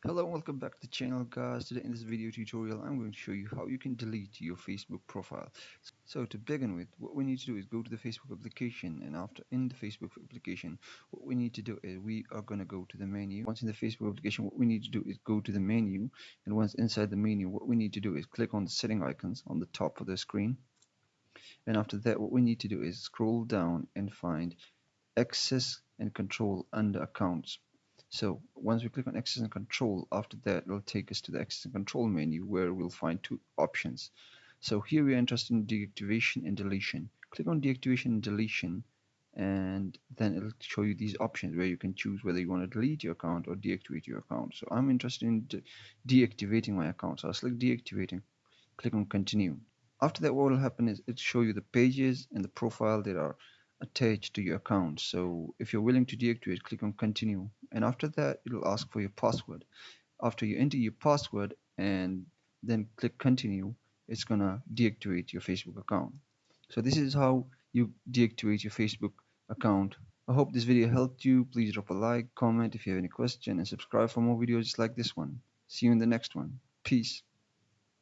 Hello and welcome back to the channel, guys. Today in this video tutorial I'm going to show you how you can delete your Facebook profile. So to begin with, what we need to do is go to the Facebook application, and after in the Facebook application what we need to do is we are going to go to the menu. Once in the Facebook application, what we need to do is go to the menu, and once inside the menu what we need to do is click on the setting icons on the top of the screen, and after that what we need to do is scroll down and find access and control under accounts. So once we click on access and control, after that it'll take us to the access and control menu where we'll find two options. So here we are interested in deactivation and deletion. Click on deactivation and deletion, and then it'll show you these options where you can choose whether you want to delete your account or deactivate your account. So I'm interested in deactivating my account, so I'll select deactivating, click on continue. After that, what will happen is it'll show you the pages and the profile that are attached to your account. So if you're willing to deactivate, click on continue, and after that it'll ask for your password. After you enter your password and then click continue, it's gonna deactivate your Facebook account. So this is how you deactivate your Facebook account. I hope this video helped you. Please drop a like, comment if you have any question, and subscribe for more videos just like this one. See you in the next one. Peace.